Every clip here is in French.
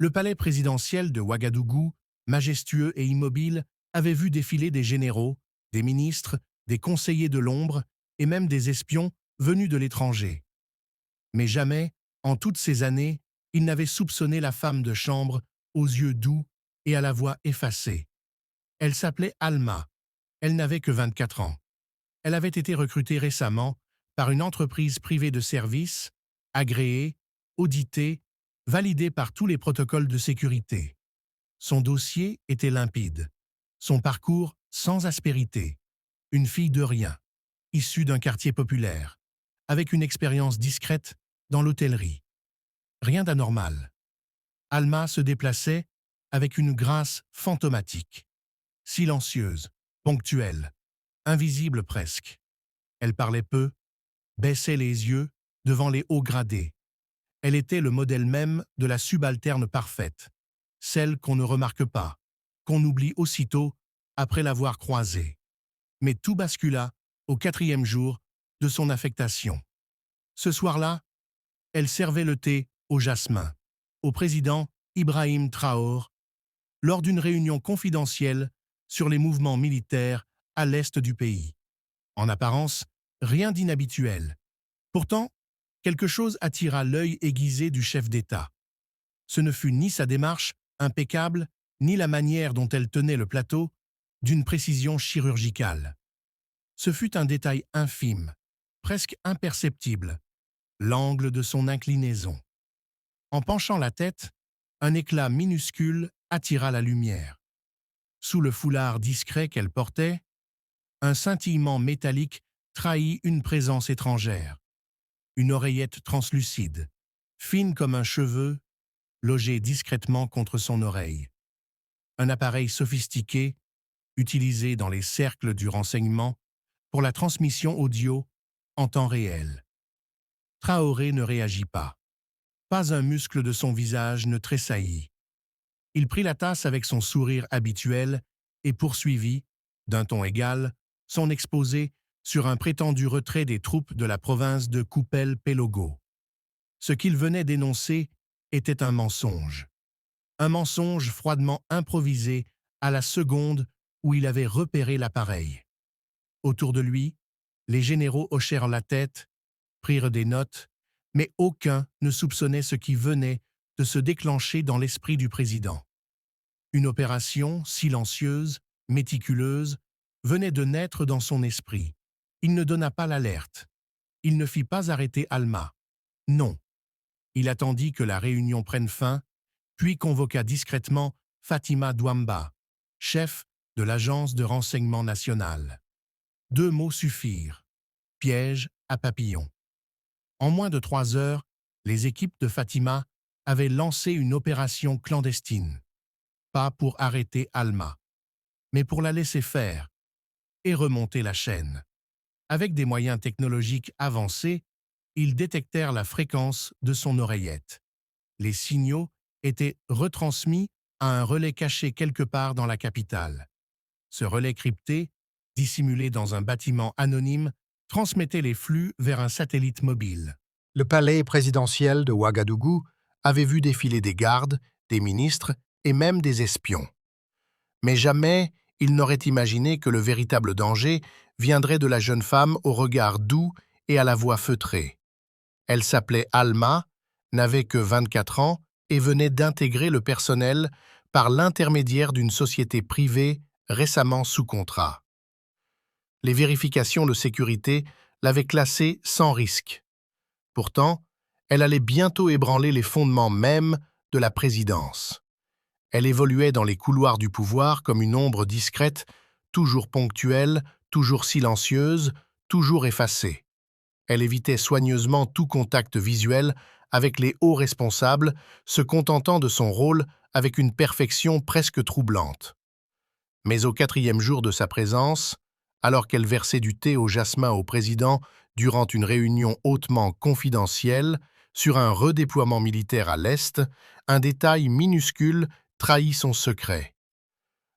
Le palais présidentiel de Ouagadougou, majestueux et immobile, avait vu défiler des généraux, des ministres, des conseillers de l'ombre et même des espions venus de l'étranger. Mais jamais, en toutes ces années, il n'avait soupçonné la femme de chambre, aux yeux doux et à la voix effacée. Elle s'appelait Alma. Elle n'avait que 24 ans. Elle avait été recrutée récemment par une entreprise privée de services, agréée, auditée, validée par tous les protocoles de sécurité. Son dossier était limpide, son parcours sans aspérité. Une fille de rien, issue d'un quartier populaire, avec une expérience discrète dans l'hôtellerie. Rien d'anormal. Alma se déplaçait avec une grâce fantomatique, silencieuse, ponctuelle, invisible presque. Elle parlait peu, baissait les yeux devant les hauts gradés. Elle était le modèle même de la subalterne parfaite, celle qu'on ne remarque pas, qu'on oublie aussitôt après l'avoir croisée. Mais tout bascula au 4e jour de son affectation. Ce soir-là, elle servait le thé au jasmin, au président Ibrahim Traoré, lors d'une réunion confidentielle sur les mouvements militaires à l'est du pays. En apparence, rien d'inhabituel. Pourtant, quelque chose attira l'œil aiguisé du chef d'État. Ce ne fut ni sa démarche impeccable, ni la manière dont elle tenait le plateau, d'une précision chirurgicale. Ce fut un détail infime, presque imperceptible, l'angle de son inclinaison. En penchant la tête, un éclat minuscule attira la lumière. Sous le foulard discret qu'elle portait, un scintillement métallique trahit une présence étrangère. Une oreillette translucide, fine comme un cheveu, logée discrètement contre son oreille. Un appareil sophistiqué, utilisé dans les cercles du renseignement pour la transmission audio en temps réel. Traoré ne réagit pas. Pas un muscle de son visage ne tressaillit. Il prit la tasse avec son sourire habituel et poursuivit, d'un ton égal, son exposé sur un prétendu retrait des troupes de la province de Koupel-Pélogo. Ce qu'il venait d'énoncer était un mensonge. Un mensonge froidement improvisé à la seconde où il avait repéré l'appareil. Autour de lui, les généraux hochèrent la tête, prirent des notes, mais aucun ne soupçonnait ce qui venait de se déclencher dans l'esprit du président. Une opération silencieuse, méticuleuse, venait de naître dans son esprit. Il ne donna pas l'alerte. Il ne fit pas arrêter Alma. Non. Il attendit que la réunion prenne fin, puis convoqua discrètement Fatima Douamba, chef de l'Agence de renseignement national. 2 mots suffirent. Piège à papillon. En moins de 3 heures, les équipes de Fatima avaient lancé une opération clandestine. Pas pour arrêter Alma, mais pour la laisser faire et remonter la chaîne. Avec des moyens technologiques avancés, ils détectèrent la fréquence de son oreillette. Les signaux étaient retransmis à un relais caché quelque part dans la capitale. Ce relais crypté, dissimulé dans un bâtiment anonyme, transmettait les flux vers un satellite mobile. Le palais présidentiel de Ouagadougou avait vu défiler des gardes, des ministres et même des espions. Mais jamais il n'aurait imaginé que le véritable danger viendrait de la jeune femme au regard doux et à la voix feutrée. Elle s'appelait Alma, n'avait que 24 ans et venait d'intégrer le personnel par l'intermédiaire d'une société privée récemment sous contrat. Les vérifications de sécurité l'avaient classée sans risque. Pourtant, elle allait bientôt ébranler les fondements mêmes de la présidence. Elle évoluait dans les couloirs du pouvoir comme une ombre discrète, toujours ponctuelle, toujours silencieuse, toujours effacée. Elle évitait soigneusement tout contact visuel avec les hauts responsables, se contentant de son rôle avec une perfection presque troublante. Mais au 4e jour de sa présence, alors qu'elle versait du thé au jasmin au président durant une réunion hautement confidentielle sur un redéploiement militaire à l'Est, un détail minuscule trahit son secret.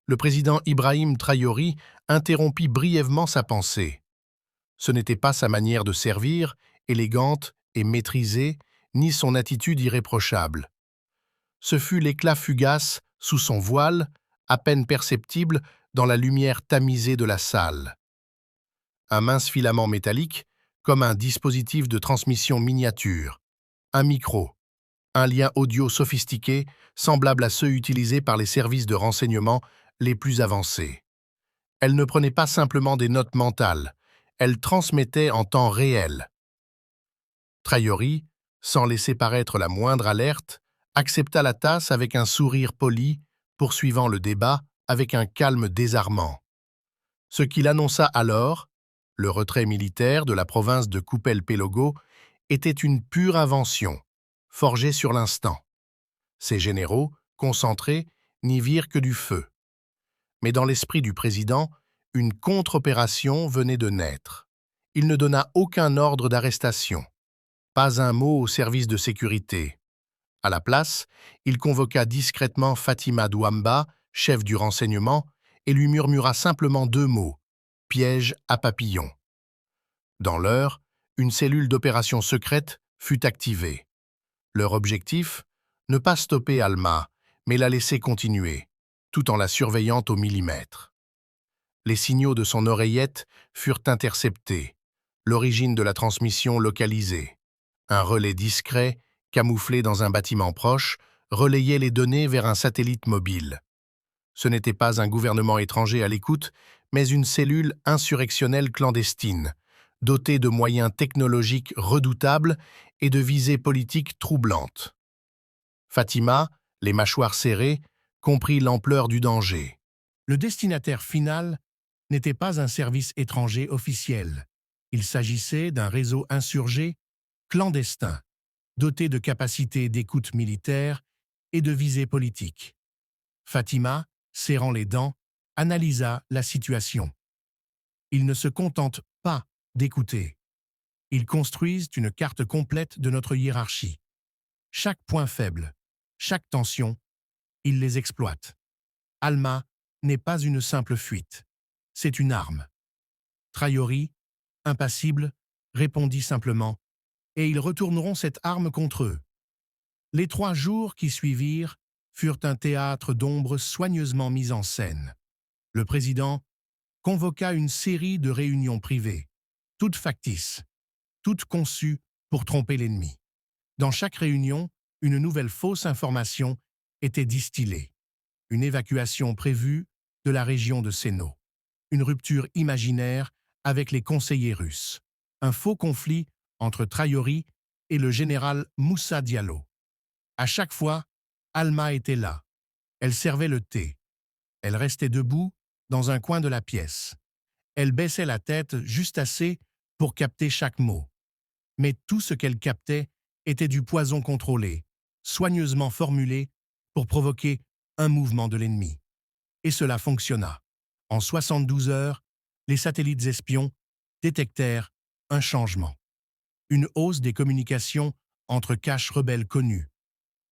Le président Ibrahim Traoré interrompit brièvement sa pensée. Ce n'était pas sa manière de servir, élégante et maîtrisée, ni son attitude irréprochable. Ce fut l'éclat fugace sous son voile, à peine perceptible dans la lumière tamisée de la salle. Un mince filament métallique, comme un dispositif de transmission miniature, un micro, un lien audio sophistiqué semblable à ceux utilisés par les services de renseignement les plus avancés. Elle ne prenait pas simplement des notes mentales, elle transmettait en temps réel. Traori, sans laisser paraître la moindre alerte, accepta la tasse avec un sourire poli, poursuivant le débat avec un calme désarmant. Ce qu'il annonça alors, le retrait militaire de la province de Kupel-Pelogo, était une pure invention, forgée sur l'instant. Ses généraux, concentrés, n'y virent que du feu. Mais dans l'esprit du président, une contre-opération venait de naître. Il ne donna aucun ordre d'arrestation, pas un mot au service de sécurité. À la place, il convoqua discrètement Fatima Douamba, chef du renseignement, et lui murmura simplement 2 mots, « piège à papillon ». Dans l'heure, une cellule d'opération secrète fut activée. Leur objectif, ne pas stopper Alma, mais la laisser continuer, tout en la surveillant au millimètre. Les signaux de son oreillette furent interceptés, l'origine de la transmission localisée. Un relais discret, camouflé dans un bâtiment proche, relayait les données vers un satellite mobile. Ce n'était pas un gouvernement étranger à l'écoute, mais une cellule insurrectionnelle clandestine, dotée de moyens technologiques redoutables et de visées politiques troublantes. Fatima, les mâchoires serrées, comprit l'ampleur du danger. Le destinataire final n'était pas un service étranger officiel. Il s'agissait d'un réseau insurgé, clandestin, doté de capacités d'écoute militaire et de visée politique. Fatima, serrant les dents, analysa la situation. Ils ne se contentent pas d'écouter. Ils construisent une carte complète de notre hiérarchie. Chaque point faible, chaque tension, ils les exploitent. Alma n'est pas une simple fuite, c'est une arme. Traori, impassible, répondit simplement, et ils retourneront cette arme contre eux. Les 3 jours qui suivirent furent un théâtre d'ombres soigneusement mis en scène. Le président convoqua une série de réunions privées, toutes factices, toutes conçues pour tromper l'ennemi. Dans chaque réunion, une nouvelle fausse information était distillée. Une évacuation prévue de la région de Seno. Une rupture imaginaire avec les conseillers russes. Un faux conflit entre Traori et le général Moussa Diallo. À chaque fois, Alma était là. Elle servait le thé. Elle restait debout dans un coin de la pièce. Elle baissait la tête juste assez pour capter chaque mot. Mais tout ce qu'elle captait était du poison contrôlé, soigneusement formulé pour provoquer un mouvement de l'ennemi. Et cela fonctionna. En 72 heures, les satellites espions détectèrent un changement. Une hausse des communications entre caches rebelles connues,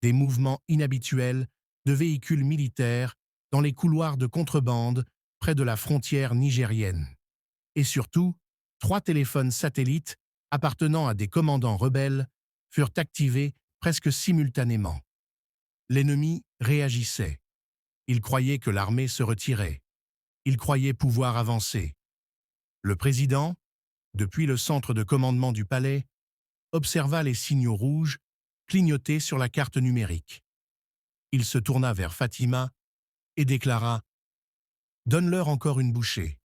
des mouvements inhabituels de véhicules militaires dans les couloirs de contrebande près de la frontière nigérienne. Et surtout, 3 téléphones satellites appartenant à des commandants rebelles furent activés presque simultanément. L'ennemi réagissait. Il croyait que l'armée se retirait. Il croyait pouvoir avancer. Le président, depuis le centre de commandement du palais, observa les signaux rouges clignoter sur la carte numérique. Il se tourna vers Fatima et déclara « Donne-leur encore une bouchée,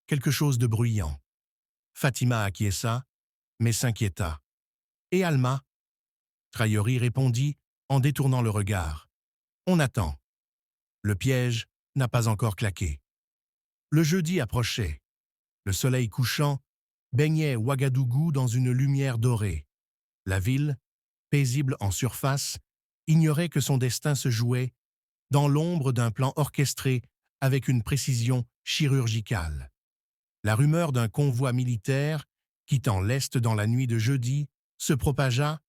quelque chose de bruyant. » Fatima acquiesça, mais s'inquiéta. « Et Alma ?» Traori répondit en détournant le regard. « On attend. Le piège n'a pas encore claqué. » Le jeudi approchait. Le soleil couchant baignait Ouagadougou dans une lumière dorée. La ville, paisible en surface, ignorait que son destin se jouait dans l'ombre d'un plan orchestré avec une précision chirurgicale. La rumeur d'un convoi militaire quittant l'Est dans la nuit de jeudi se propagea,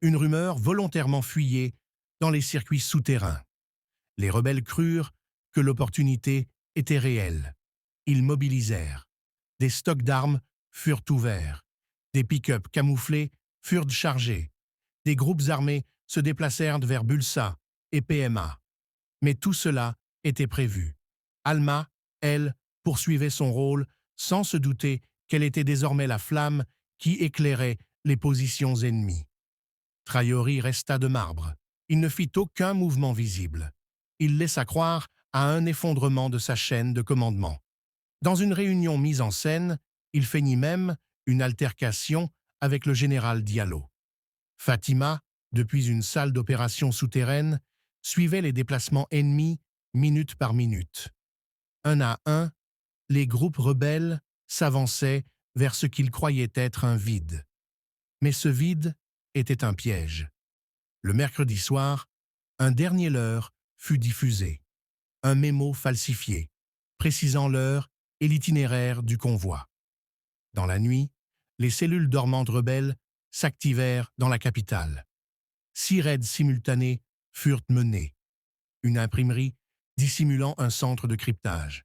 une rumeur volontairement fuyée dans les circuits souterrains. Les rebelles crurent que l'opportunité était réelle. Ils mobilisèrent. Des stocks d'armes furent ouverts. Des pick-up camouflés furent chargés. Des groupes armés se déplacèrent vers Bulsa et PMA. Mais tout cela était prévu. Alma, elle, poursuivait son rôle sans se douter qu'elle était désormais la flamme qui éclairait les positions ennemies. Traori resta de marbre. Il ne fit aucun mouvement visible. Il laissa croire à un effondrement de sa chaîne de commandement. Dans une réunion mise en scène, il feignit même une altercation avec le général Diallo. Fatima, depuis une salle d'opération souterraine, suivait les déplacements ennemis minute par minute. Un à un, les groupes rebelles s'avançaient vers ce qu'ils croyaient être un vide. Mais ce vide était un piège. Le mercredi soir, un dernier leurre fut diffusé. Un mémo falsifié, précisant l'heure et l'itinéraire du convoi. Dans la nuit, les cellules dormantes rebelles s'activèrent dans la capitale. 6 raids simultanés furent menés. Une imprimerie dissimulant un centre de cryptage.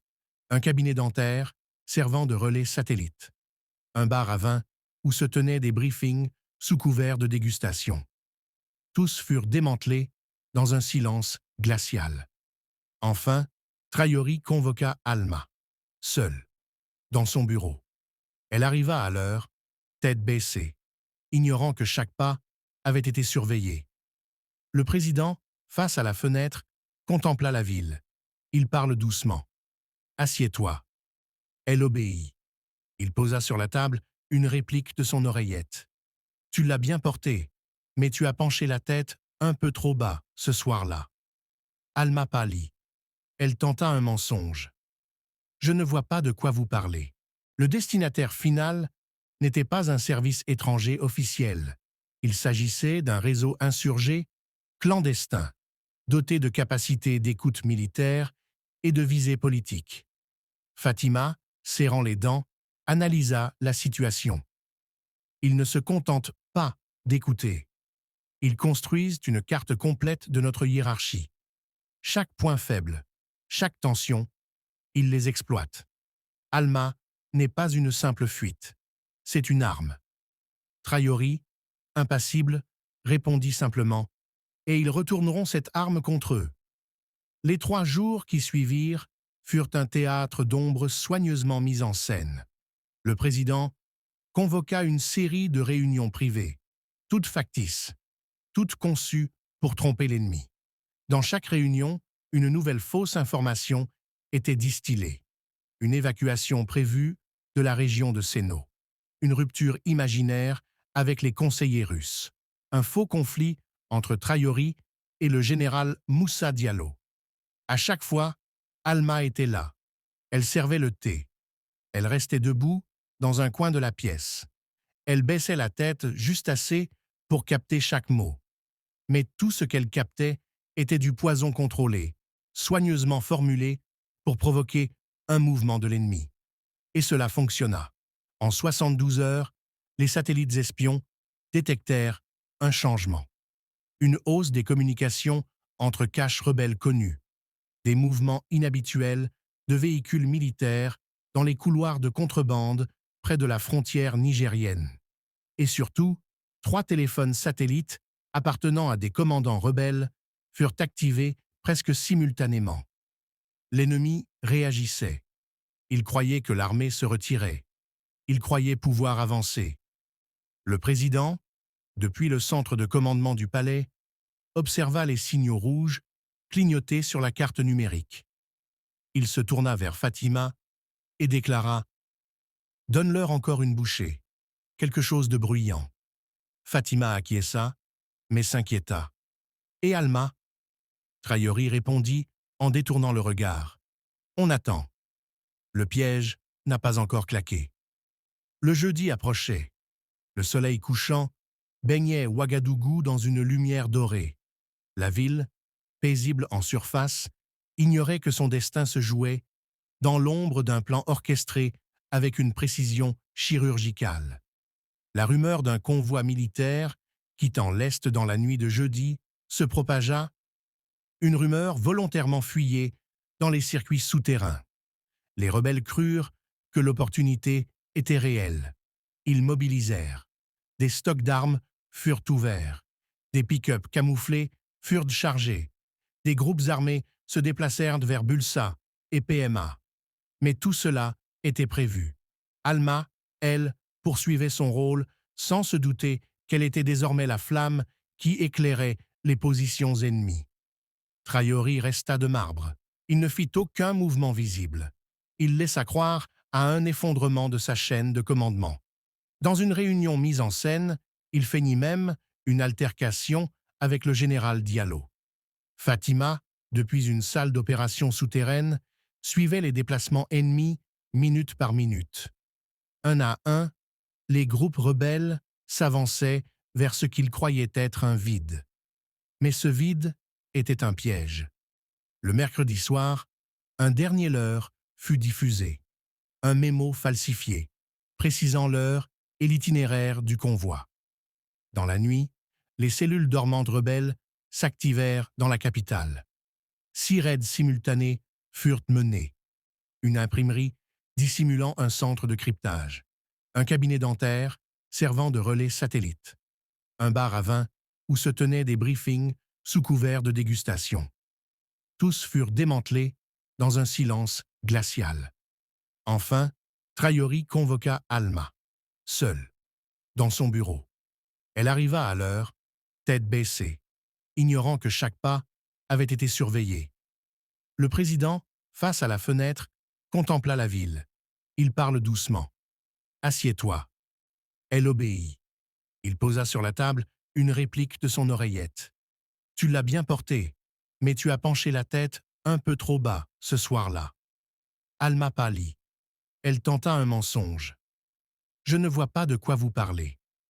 Un cabinet dentaire servant de relais satellite. Un bar à vin où se tenaient des briefings sous couvert de dégustation. Tous furent démantelés dans un silence glacial. Enfin, Traori convoqua Alma, seule, dans son bureau. Elle arriva à l'heure, tête baissée, ignorant que chaque pas avait été surveillé. Le président, face à la fenêtre, contempla la ville. Il parle doucement. « Assieds-toi. » Elle obéit. Il posa sur la table une réplique de son oreillette. « Tu l'as bien portée, mais tu as penché la tête un peu trop bas ce soir-là. » Alma pâlit. Elle tenta un mensonge. « Je ne vois pas de quoi vous parlez. Le destinataire final n'était pas un service étranger officiel. Il s'agissait d'un réseau insurgé, clandestin, doté de capacités d'écoute militaire et de visée politique. » Fatima, serrant les dents, analysa la situation. Ils ne se contentent pas d'écouter. Ils construisent une carte complète de notre hiérarchie. Chaque point faible, chaque tension, ils les exploitent. Alma n'est pas une simple fuite. C'est une arme. Traori, impassible, répondit simplement « Et ils retourneront cette arme contre eux. » Les 3 jours qui suivirent furent un théâtre d'ombres soigneusement mis en scène. Le président convoqua une série de réunions privées, toutes factices, toutes conçues pour tromper l'ennemi. Dans chaque réunion, une nouvelle fausse information était distillée. Une évacuation prévue de la région de Seno. Une rupture imaginaire avec les conseillers russes. Un faux conflit entre Traori et le général Moussa Diallo. À chaque fois, Alma était là. Elle servait le thé. Elle restait debout dans un coin de la pièce. Elle baissait la tête juste assez pour capter chaque mot. Mais tout ce qu'elle captait était du poison contrôlé, soigneusement formulé pour provoquer un mouvement de l'ennemi. Et cela fonctionna. En 72 heures, les satellites espions détectèrent un changement. Une hausse des communications entre caches rebelles connues, des mouvements inhabituels de véhicules militaires dans les couloirs de contrebande près de la frontière nigérienne. Et surtout, 3 téléphones satellites appartenant à des commandants rebelles furent activés presque simultanément. L'ennemi réagissait. Il croyait que l'armée se retirait. Il croyait pouvoir avancer. Le président, depuis le centre de commandement du palais, observa les signaux rouges clignoter sur la carte numérique. Il se tourna vers Fatima et déclara « Donne-leur encore une bouchée, quelque chose de bruyant. » Fatima acquiesça, mais s'inquiéta. « Et Alma ?» Traori répondit en détournant le regard. « On attend. » Le piège n'a pas encore claqué. Le jeudi approchait. Le soleil couchant baignait Ouagadougou dans une lumière dorée. La ville, paisible en surface, ignorait que son destin se jouait dans l'ombre d'un plan orchestré avec une précision chirurgicale. La rumeur d'un convoi militaire, quittant l'Est dans la nuit de jeudi, se propagea, une rumeur volontairement fuyée dans les circuits souterrains. Les rebelles crurent que l'opportunité était réelle. Ils mobilisèrent. Des stocks d'armes furent ouverts. Des pick-up camouflés furent chargés. Des groupes armés se déplacèrent vers Bulsa et PMA. Mais tout cela était prévu. Alma, elle, poursuivait son rôle sans se douter qu'elle était désormais la flamme qui éclairait les positions ennemies. Traori resta de marbre. Il ne fit aucun mouvement visible. Il laissa croire à un effondrement de sa chaîne de commandement. Dans une réunion mise en scène, il feignit même une altercation avec le général Diallo. Fatima, depuis une salle d'opération souterraine, suivait les déplacements ennemis minute par minute. Un à un, les groupes rebelles s'avançaient vers ce qu'ils croyaient être un vide. Mais ce vide était un piège. Le mercredi soir, un dernier leurre fut diffusé. Un mémo falsifié, précisant l'heure et l'itinéraire du convoi. Dans la nuit, les cellules dormantes rebelles s'activèrent dans la capitale. 6 raids simultanés furent menés. Une imprimerie dissimulant un centre de cryptage. Un cabinet dentaire servant de relais satellite. Un bar à vin où se tenaient des briefings sous couvert de dégustation. Tous furent démantelés dans un silence glacial. Enfin, Traori convoqua Alma, seule, dans son bureau. Elle arriva à l'heure, tête baissée, ignorant que chaque pas avait été surveillé. Le président, face à la fenêtre, contempla la ville. Il parle doucement. « Assieds-toi. » Elle obéit. Il posa sur la table une réplique de son oreillette. « Tu l'as bien porté, mais tu as penché la tête un peu trop bas ce soir-là. » Alma pâlit. Elle tenta un mensonge. « Je ne vois pas de quoi vous parlez. »